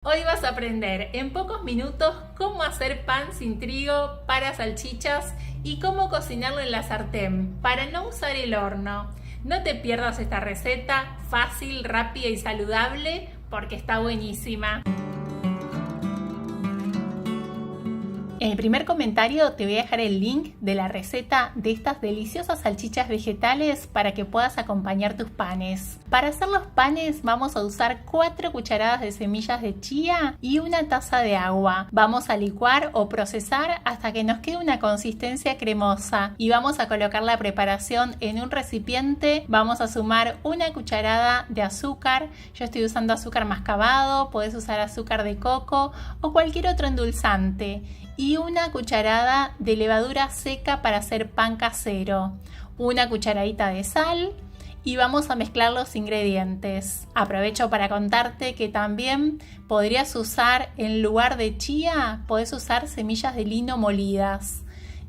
Hoy vas a aprender en pocos minutos cómo hacer pan sin trigo para salchichas y cómo cocinarlo en la sartén para no usar el horno. No te pierdas esta receta fácil, rápida y saludable porque está buenísima. En el primer comentario te voy a dejar el link de la receta de estas deliciosas salchichas vegetales para que puedas acompañar tus panes. Para hacer los panes vamos a usar 4 cucharadas de semillas de chía y una taza de agua. Vamos a licuar o procesar hasta que nos quede una consistencia cremosa y vamos a colocar la preparación en un recipiente. Vamos a sumar una cucharada de azúcar. Yo estoy usando azúcar mascabado, podés usar azúcar de coco o cualquier otro endulzante. Y una cucharada de levadura seca para hacer pan casero, una cucharadita de sal y vamos a mezclar los ingredientes. Aprovecho para contarte que también podrías usar, en lugar de chía, podés usar semillas de lino molidas.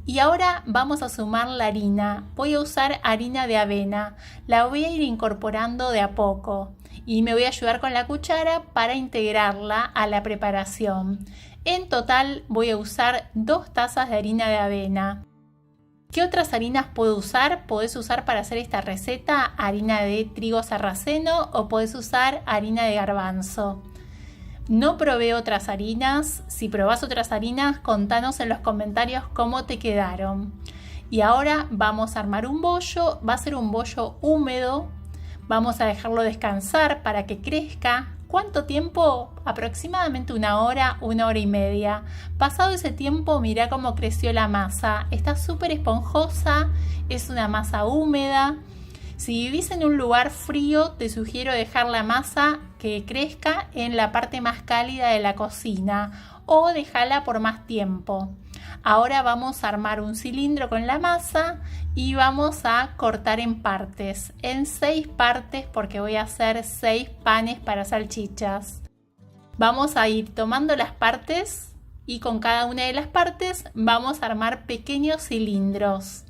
Y ahora vamos a sumar la harina. Voy a usar harina de avena, la voy a ir incorporando de a poco y me voy a ayudar con la cuchara para integrarla a la preparación. En total voy a usar 2 tazas de harina de avena. ¿Qué otras harinas puedo usar? Podés usar para hacer esta receta harina de trigo sarraceno o podés usar harina de garbanzo. No probé otras harinas. Si probás otras harinas, contanos en los comentarios cómo te quedaron. Y ahora vamos a armar un bollo. Va a ser un bollo húmedo. Vamos a dejarlo descansar para que crezca. ¿Cuánto tiempo? Aproximadamente 1 hora, 1 hora y media. Pasado ese tiempo, mirá cómo creció la masa. Está súper esponjosa, es una masa húmeda. Si vivís en un lugar frío, te sugiero dejar la masa que crezca en la parte más cálida de la cocina o dejarla por más tiempo. Ahora vamos a armar un cilindro con la masa y vamos a cortar en partes, en 6 partes porque voy a hacer 6 panes para salchichas. Vamos a ir tomando las partes y con cada una de las partes vamos a armar pequeños cilindros.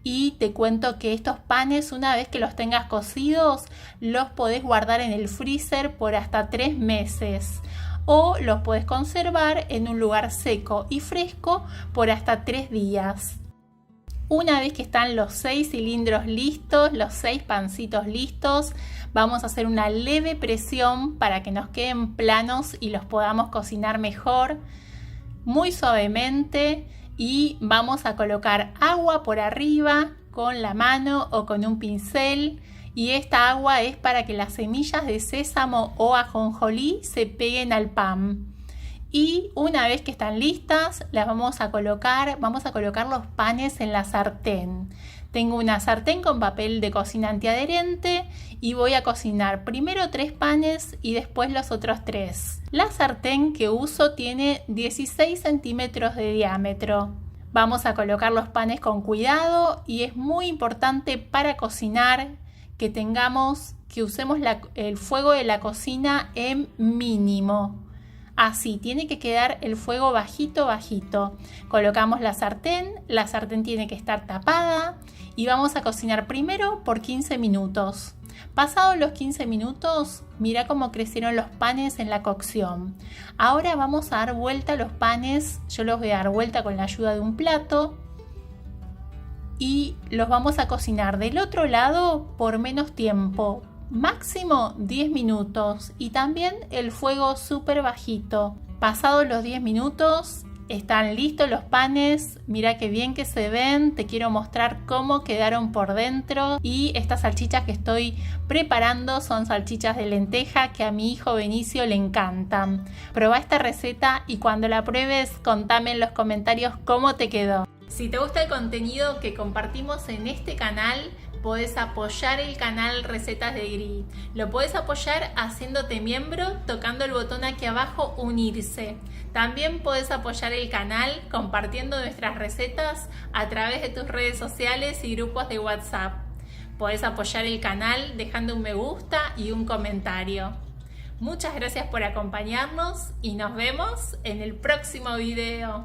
Y te cuento que estos panes, una vez que los tengas cocidos, los podés guardar en el freezer por hasta 3 meses. O los puedes conservar en un lugar seco y fresco por hasta 3 días. Una vez que están los 6 cilindros listos, los 6 pancitos listos, vamos a hacer una leve presión para que nos queden planos y los podamos cocinar mejor, muy suavemente, y vamos a colocar agua por arriba con la mano o con un pincel. Y esta agua es para que las semillas de sésamo o ajonjolí se peguen al pan. Y una vez que están listas, las vamos a colocar los panes en la sartén. Tengo una sartén con papel de cocina antiadherente y voy a cocinar primero 3 panes y después los otros 3. La sartén que uso tiene 16 centímetros de diámetro. Vamos a colocar los panes con cuidado y es muy importante para cocinar que usemos el fuego de la cocina en mínimo. Así, tiene que quedar el fuego bajito. Colocamos la sartén tiene que estar tapada y vamos a cocinar primero por 15 minutos. Pasados los 15 minutos, mira cómo crecieron los panes en la cocción. Ahora vamos a dar vuelta a los panes, yo los voy a dar vuelta con la ayuda de un plato. Y los vamos a cocinar del otro lado por menos tiempo, máximo 10 minutos y también el fuego súper bajito. Pasados los 10 minutos están listos los panes, mira qué bien que se ven, te quiero mostrar cómo quedaron por dentro. Y estas salchichas que estoy preparando son salchichas de lenteja que a mi hijo Benicio le encantan. Probá esta receta y cuando la pruebes contame en los comentarios cómo te quedó. Si te gusta el contenido que compartimos en este canal, podés apoyar el canal Recetas de Gris. Lo podés apoyar haciéndote miembro, tocando el botón aquí abajo, unirse. También podés apoyar el canal compartiendo nuestras recetas a través de tus redes sociales y grupos de WhatsApp. Podés apoyar el canal dejando un me gusta y un comentario. Muchas gracias por acompañarnos y nos vemos en el próximo video.